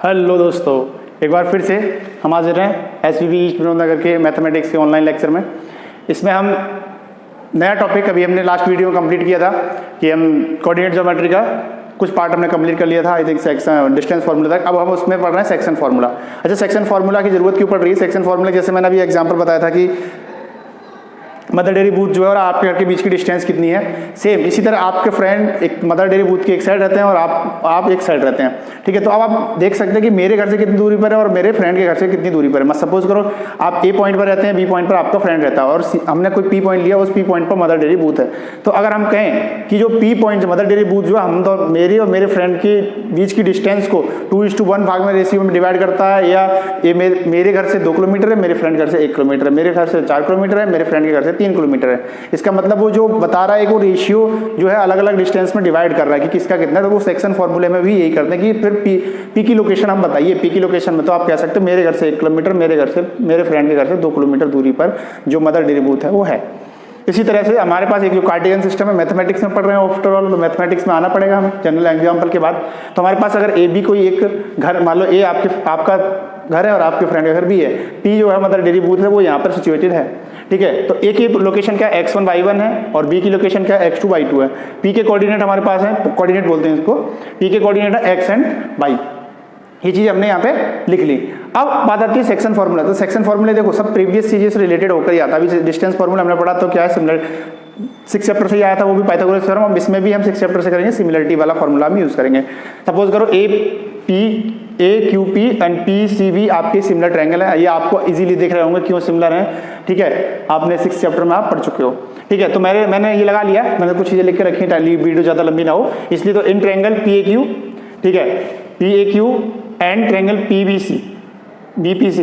Hello दोस्तों, एक बार फिर से हम हाजिर हैं SVB ईस्ट विनोद नगर के मैथमेटिक्स के ऑनलाइन लेक्चर में। इसमें हम नया टॉपिक अभी हमने लास्ट वीडियो में कंप्लीट किया था कि हम कोऑर्डिनेट ज्योमेट्री का कुछ पार्ट हमने कंप्लीट कर लिया था, I think section distance formula तक। अब हम उसमें पढ़ रहे हैं सेक्शन फार्मूला। अच्छा, सेक्शन फार्मूला की जरूरत क्यों पड़ रही है? सेक्शन फार्मूला जैसे मैंने अभी एग्जाम्पल बताया था कि मदर डेयरी बूथ जो है और आपके घर के बीच की डिस्टेंस कितनी है, सेम इसी तरह आपके फ्रेंड एक मदर डेयरी बूथ की एक साइड रहते हैं और आप एक साइड रहते हैं। ठीक है, तो अब आप देख सकते हैं कि मेरे घर से कितनी दूरी पर है और मेरे फ्रेंड के घर से कितनी दूरी पर है। मैं सपोज करो आप ए पॉइंट पर रहते हैं, बी पॉइंट पर आपका फ्रेंड रहता है और हमने कोई पी पॉइंट लिया, उस पी पॉइंट पर मदर डेयरी बूथ है। तो अगर हम कहें कि जो P point mother dairy booth जो हम तो मेरी और मेरे फ्रेंड के बीच की डिस्टेंस को 2:1 भाग में रेशियो में डिवाइड करता है, या ये मेरे घर से 2 किलोमीटर है, मेरे फ्रेंड घर से 1 किलोमीटर है, मेरे घर से 4 किलोमीटर है, मेरे फ्रेंड के घर से 3 किलोमीटर है। इसका मतलब वो जो बता रहा है वो रेशियो जो है अलग अलग डिस्टेंस में डिवाइड कर रहा है कि किसका कितना है। तो वो सेक्शन फॉर्मूले में भी यही करते हैं कि फिर पी की लोकेशन हम बताइए। पी की लोकेशन में तो आप कह सकते हो मेरे घर से 1 किलोमीटर, मेरे फ्रेंड के घर से 2 किलोमीटर दूरी पर जो मदर डेयरी बूथ है वो है। इसी तरह से हमारे पास एक जो कार्टेशियन सिस्टम है, मैथमेटिक्स में पढ़ रहे हैं आफ्टर ऑल, तो मैथमेटिक्स में आना पड़ेगा हमें जनरल एग्जाम्पल के बाद। तो हमारे पास अगर ए बी कोई एक घर, मान लो ए आपका घर है और आपके फ्रेंड का घर भी है, पी जो है मदर डेयरी बूथ है वो यहाँ पर सिचुएटेड है। ठीक है, तो ए की लोकेशन क्या है x1 y1 है और बी की लोकेशन क्या है x2 y2 है। पी के कोऑर्डिनेट हमारे पास है, कोऑर्डिनेट बोलते हैं इसको, पी के कोऑर्डिनेट है x एंड y। ये चीज हमने यहाँ पे लिख ली। अब बात आती है सेक्शन फार्मूला। तो सेक्शन फार्मूला देखो सब प्रीवियस चीजें से रिलेटेड होकर ही आता है। अभी डिस्टेंस फार्मूला हमने पढ़ा तो क्या है, सिमिलर 6 चैप्टर से ही आया था, वो भी पाइथागोरस थ्योरम। अब इसमें भी हम 6 चैप्टर से करेंगे, सिमिलरिटी वाला फार्मूला हम यूज करेंगे। सपोज करो A Q P and P C B आपके सिमिलर ट्रायंगल है। ये आपको इजीली दिख रहे होंगे क्यों सिमिलर हैं। ठीक है, आपने 6 चैप्टर में आप पढ़ चुके हो। ठीक है, तो मैंने ये लगा लिया, मैंने कुछ चीजें लिख के रखी हैं, वीडियो ज्यादा लंबी ना हो इसलिए। तो in triangle P A Q, ठीक है, P A Q and triangle P B C BPC,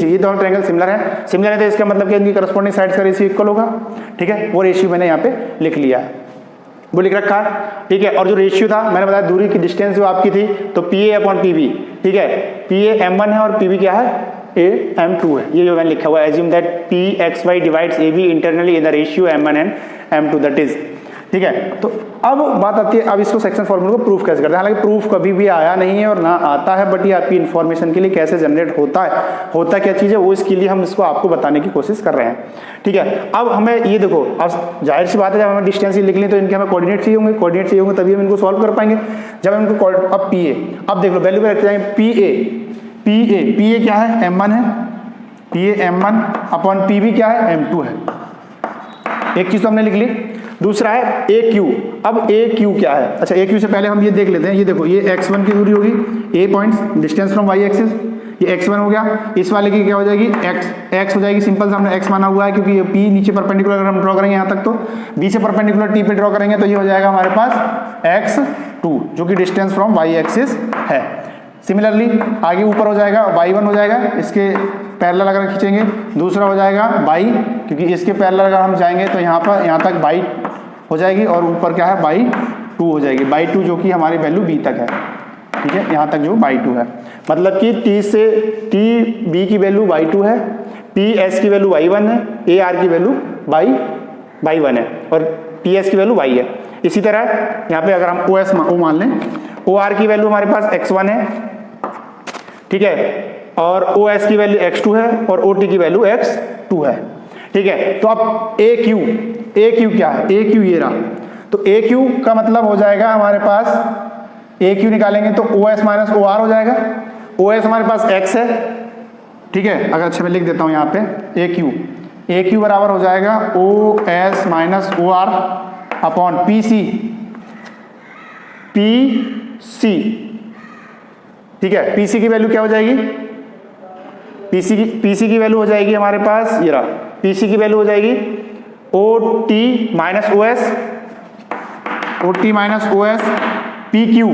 ये दोनों ट्रायंगल सिमिलर है। सिमिलर है तो इसका मतलब कि इनकी करस्पॉन्डिंग साइड्स का रेशियो इक्वल होगा। ठीक है, वो रेशियो मैंने यहाँ पे लिख लिया है, वो लिख रखा है। ठीक है, और जो रेशियो था मैंने बताया दूरी की डिस्टेंस जो आपकी थी तो P A upon P B. ठीक है, पी ए m1 है और पी बी क्या है, ए m2 है। ये जो मैंने लिखा हुआ है, assume that P X Y divides A B internally in the ratio m1 and m2 that is. ठीक है, तो अब बात आती है, अब इसको सेक्शन फॉर्मूला को प्रूफ कैसे करते हैं। हालांकि प्रूफ कभी भी आया नहीं है और ना आता है, बट ये आपकी इन्फॉर्मेशन के लिए कैसे जनरेट होता है, होता क्या चीज़ है, वो इसके लिए हम इसको आपको बताने की कोशिश कर रहे हैं। ठीक है, अब हमें ये देखो, अब जाहिर सी बात है जब हमें डिस्टेंस लिख ली तो इनके हमें कोऑर्डिनेट चाहिए होंगे, कोऑर्डिनेट चाहिए होंगे तभी हम इनको सॉल्व कर पाएंगे। जब हम इनको अब पी ए, अब देख लो वैल्यू पे रखते जाएंगे पी ए क्या है, m1 है, P A m1 upon P B क्या है, m2 है। एक चीज तो हमने लिख ली। दूसरा है ए क्यू। अब ए क्यू क्या है, अच्छा ए क्यू से पहले हम ये देख लेते हैं। ये देखो ये x1 की दूरी होगी, a points distance from y axis, ये x1 हो गया। इस वाले की क्या हो जाएगी, x हो जाएगी, सिंपल सा हमने x माना हुआ है क्योंकि ये p नीचे परपेंडिकुलर अगर हम ड्रॉ करेंगे यहाँ तक तो b से परपेंडिकुलर t पे ड्रॉ करेंगे तो ये हो जाएगा हमारे पास x2 जो कि डिस्टेंस फ्रॉम वाई एक्सिस है। सिमिलरली आगे ऊपर हो जाएगा y1 हो जाएगा, इसके पैरेलल अगर खींचेंगे। दूसरा हो जाएगा y, क्योंकि इसके पैरेलल अगर हम जाएंगे तो यहाँ तक y हो जाएगी और ऊपर क्या है y2 हो जाएगी, y2 जो कि हमारी वैल्यू b तक है। ठीक है, यहाँ तक जो y2 है, मतलब कि t b की वैल्यू y2 है, p s की वैल्यू y1 है, a r की वैल्यू y1 है और p s की वैल्यू y है। इसी तरह यहाँ पे अगर हम o s मान लें, o r की वैल्यू हमारे पास x1 है, ठीक है, और o s की वैल्यू x2 है और o t की वैल्यू x2 है। ठीक है, तो अब ए क्यू क्या है, ए क्यू ये रहा, तो ए क्यू का मतलब हो जाएगा हमारे पास, ए क्यू निकालेंगे तो O S minus O R हो जाएगा। ओ एस हमारे पास x है, ठीक है, अगर अच्छा मैं लिख देता हूँ यहाँ पे ए क्यू बराबर हो जाएगा O S minus O R upon P C. ठीक है, पी सी की वैल्यू क्या हो जाएगी, पी सी की वैल्यू हो जाएगी हमारे पास ये रहा, पी सी की वैल्यू हो जाएगी O T minus O S, P Q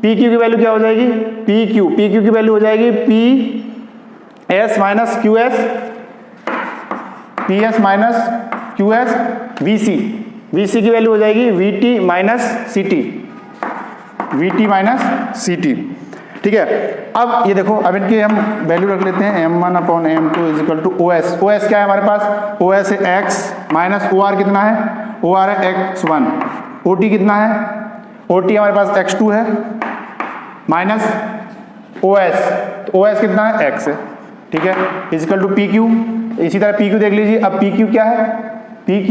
की वैल्यू क्या हो जाएगी, पी क्यू की वैल्यू हो जाएगी P S minus Q S, V C की वैल्यू हो जाएगी V T minus C T. ठीक है, अब ये देखो, अब इनके हम वैल्यू रख लेते हैं m1 upon m2 is equal to O S. O S क्या है हमारे पास, ओ एस है x माइनस ओ आर कितना है, ओ आर है x1, ओ टी कितना है, ओ टी हमारे पास x2 है माइनस OS, तो OS कितना है x है, ठीक है, इजिकल टू PQ। इसी तरह PQ देख लीजिए, अब PQ क्या है, PQ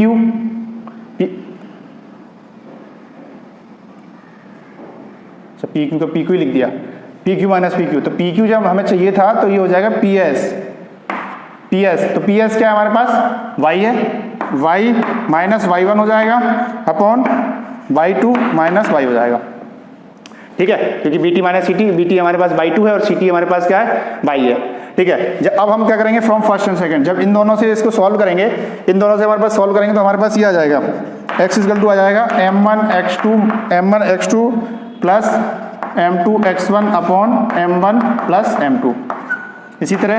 PQ का PQ ही लिख दिया, PQ माइनस PQ, तो PQ जब हमें चाहिए था तो ये हो जाएगा PS, तो PS क्या है हमारे पास, y है, y माइनस y1 हो जाएगा अपॉन y2 माइनस y हो जाएगा, ठीक है, क्योंकि BT माइनस CT, BT हमारे पास y2 है और CT हमारे पास क्या है, y है, ठीक है। जब अब हम क्या करेंगे, फ्रॉम फर्स्ट एंड सेकंड, जब इन दोनों से इसको सॉल्व करेंगे, इन दोनों से हमारे पास सॉल्व करेंगे तो हमारे पास ये आ जाएगा, x इक्वल टू आ जाएगा m1 x2 plus m2 x1 upon m1 plus m2। इसी तरह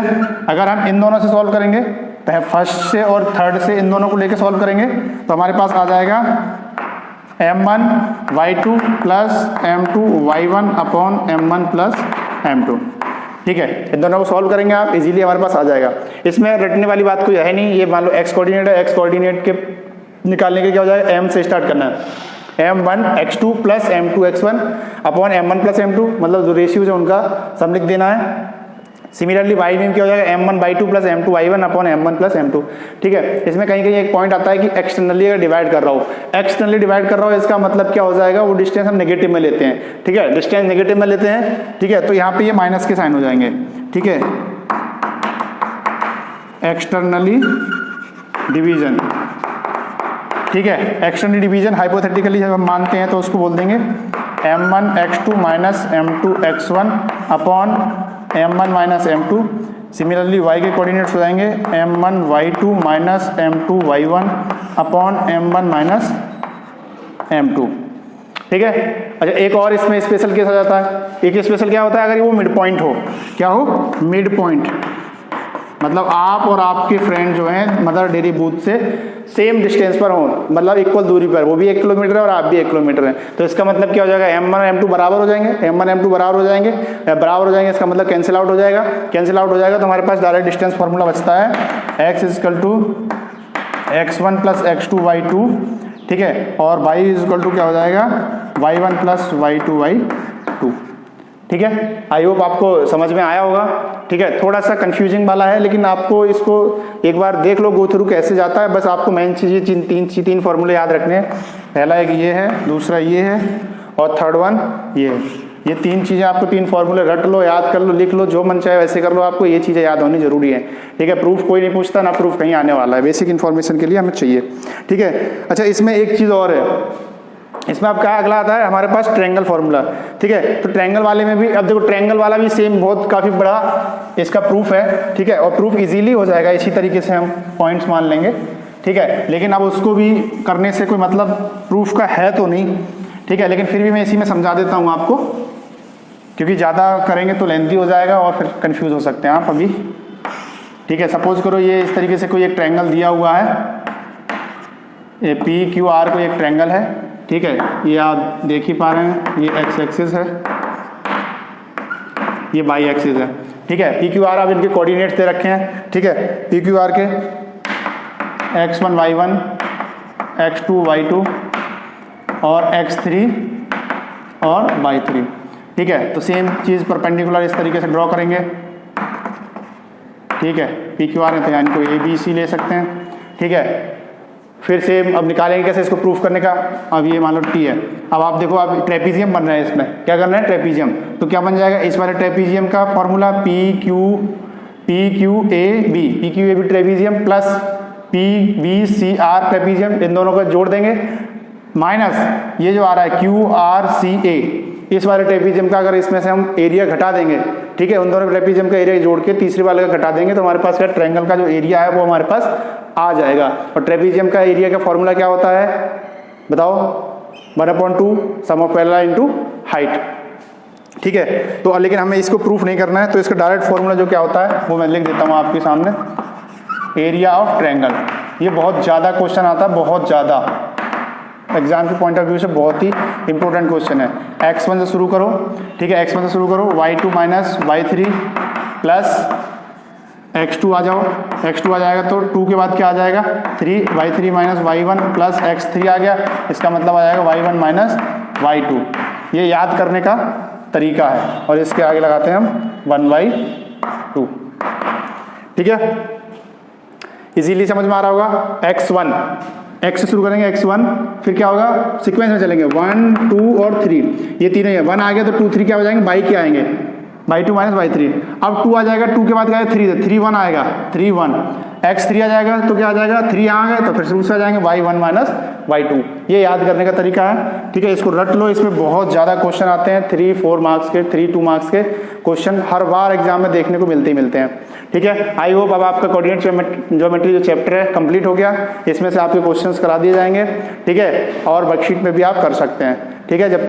अगर हम इन दोनों से सॉल्व करेंगे, तो फर्स्ट से और थर्ड से इन दोनों को लेके सॉल्व करेंगे तो हमारे पास आ जाएगा m1 y2 plus m2 y1 upon m1 plus m2, ठीक है। इन दोनों को सॉल्व करेंगे आप, इजीली हमारे पास आ जाएगा। इसमें रटने वाली बात कोई है नहीं, ये मान लो x कोऑर्डिनेट है, x कोऑर्डिनेट के निकालने के क्या हो जाएगा, m से स्टार्ट करना है, m1 x2 plus m2 x1 upon m1 plus m2, मतलब जो रेशियोज है उनका सम लिख देना है। सिमिलरली y में क्या हो जाएगा, m1 by2 plus m2 y1 upon m1 plus m2, ठीक है। इसमें कहीं कहीं एक पॉइंट आता है कि एक्सटर्नली अगर डिवाइड कर रहा हूँ, एक्सटर्नली डिवाइड कर रहा हूँ, इसका मतलब क्या हो जाएगा, वो डिस्टेंस हम नेगेटिव में लेते हैं, ठीक है, डिस्टेंस नेगेटिव में लेते हैं, ठीक है, तो यहाँ पे ये माइनस के साइन हो जाएंगे, ठीक है, एक्सटर्नली डिवीजन, ठीक है। एक्सटर्नली डिवीजन हाइपोथेटिकली जब हम मानते हैं तो उसको बोल देंगे m1 x2 minus m2 x1 upon m1 minus m2। Similarly y के कोऑर्डिनेट्स हो जाएंगे m1 y2 minus m2 y1 upon m1 minus m2, ठीक है। अच्छा, एक और इसमें स्पेशल केस आ जाता है, एक स्पेशल क्या होता है, अगर वो मिड पॉइंट हो, क्या हो, मिड पॉइंट, मतलब आप और आपके फ्रेंड जो हैं मदर डेयरी बूथ से सेम डिस्टेंस पर हो, मतलब इक्वल दूरी पर, वो भी 1 किलोमीटर है और आप भी 1 किलोमीटर हैं, तो इसका मतलब क्या हो जाएगा, m1 m2 बराबर हो जाएंगे, m1 m2 बराबर हो जाएंगे, इसका मतलब कैंसिल आउट हो जाएगा, तो हमारे पास डायरेक्ट डिस्टेंस फार्मूला बचता है x equal to x1 plus x2 y2, ठीक है, और y इक्वल टू क्या हो जाएगा, y1 प्लस y2 y2, ठीक है। आई होप आपको समझ में आया होगा, ठीक है। थोड़ा सा कंफ्यूजिंग वाला है, लेकिन आपको इसको एक बार देख लो, गो थ्रू कैसे जाता है, बस आपको मेन चीज़ तीन फॉर्मूले याद रखने हैं। पहला एक ये है, दूसरा ये है और थर्ड वन ये है। ये तीन चीज़ें आपको, तीन फॉर्मूले रट लो, याद कर लो, लिख लो, जो मन चाहे वैसे कर लो, आपको ये चीज़ें याद होनी जरूरी है, ठीक है। प्रूफ कोई नहीं पूछता, ना प्रूफ कहीं आने वाला है, बेसिक इन्फॉर्मेशन के लिए हमें चाहिए, ठीक है। अच्छा, इसमें एक चीज़ और है, इसमें अब क्या अगला आता है हमारे पास ट्रायंगल फार्मूला, ठीक है। तो ट्रायंगल वाले में भी अब देखो, ट्रायंगल वाला भी सेम बहुत काफ़ी बड़ा इसका प्रूफ है, ठीक है, और प्रूफ इजीली हो जाएगा, इसी तरीके से हम पॉइंट्स मान लेंगे, ठीक है। लेकिन अब उसको भी करने से कोई मतलब प्रूफ का है तो नहीं, ठीक है, लेकिन फिर भी मैं इसी में समझा देता हूँ आपको, क्योंकि ज़्यादा करेंगे तो लेंथी हो जाएगा और फिर कन्फ्यूज़ हो सकते हैं आप अभी, ठीक है। सपोज करो ये इस तरीके से कोई एक ट्रायंगल दिया हुआ है, ये PQR कोई एक ट्रायंगल है, ठीक है, ये आप देख ही पा रहे हैं, ये x एक्सिस है, ये y एक्सिस है, ठीक है। PQR आप इनके कोऑर्डिनेट्स दे रखे हैं, ठीक है, PQR के x1 y1 x2 y2 और x3 और y3, ठीक है। तो सेम चीज़ परपेंडिकुलर इस तरीके से ड्रॉ करेंगे, ठीक है। PQR में तो यानी कोई ABC ले सकते हैं, ठीक है। फिर से अब निकालेंगे कैसे इसको प्रूफ करने का, अब ये मान लो T है, अब आप देखो, अब ट्रेपीजियम बन रहा है, इसमें क्या करना है, ट्रेपीजियम, तो क्या बन जाएगा, इस वाले ट्रेपीजियम का formula PQAB trapezium plus PBCR trapezium, इन दोनों को जोड़ देंगे, माइनस ये जो आ रहा है QRCA, इस वाले ट्रेपीजियम का अगर इसमें से हम एरिया घटा देंगे, ठीक है, उन दोनों ट्रेपीजियम का एरिया जोड़ के तीसरे वाले का घटा देंगे, तो हमारे पास क्या ट्रायंगल का जो एरिया है वो हमारे पास आ जाएगा। और ट्रेपीजियम का एरिया का फॉर्मूला क्या होता है बताओ, 1/2 सम ऑफ पैरेलल इनटू हाइट, ठीक है। तो लेकिन हमें इसको प्रूफ नहीं करना है, तो इसका डायरेक्ट फॉर्मूला जो क्या होता है वो मैं लिख देता हूँ आपके सामने, एरिया ऑफ ट्रायंगल। ये बहुत ज़्यादा क्वेश्चन आता है, बहुत ज़्यादा, एग्जाम के पॉइंट ऑफ व्यू से बहुत ही इंपॉर्टेंट क्वेश्चन है। x1 से शुरू करो, ठीक है, x1 से शुरू करो, y2 minus y3 plus x2 आ जाओ, x2 आ जाएगा तो 2 के बाद क्या आ जाएगा, 3, y3 minus y1 plus x3 आ गया, इसका मतलब आ जाएगा y1 माइनस y2। ये याद करने का तरीका है, और इसके आगे लगाते हैं हम 1/2। ठीक है, इजीली समझ में आ रहा होगा। x1, x से शुरू करेंगे, x1, फिर क्या होगा, सीक्वेंस में चलेंगे 1 2 और 3, ये तीनों है। 1 आ गया तो 2 3 क्या हो जाएंगे, बाई क्या आएंगे, y2 माइनस y3। अब 2 आ जाएगा, 2 के बाद क्या है 3, 3 1 आएगा, 3 1, x3 आ जाएगा तो क्या आ जाएगा, 3 यहाँ आ गए तो फिर शुरू से आ जाएंगे y1 माइनस y2। ये याद करने का तरीका है। ठीक है, इसको रट लो, इसमें बहुत ज़्यादा क्वेश्चन आते हैं, 3-4 मार्क्स के, 3-2 मार्क्स के क्वेश्चन हर बार एग्जाम में देखने को मिलते ही मिलते हैं। ठीक है, आई होप अब आपका कोऑर्डिनेट ज्योमेट्री जो चैप्टर है कंप्लीट हो गया, इसमें से आपके क्वेश्चंस करा दिए जाएंगे। ठीक है, और वर्कशीट में भी आप कर सकते हैं। ठीक है, जब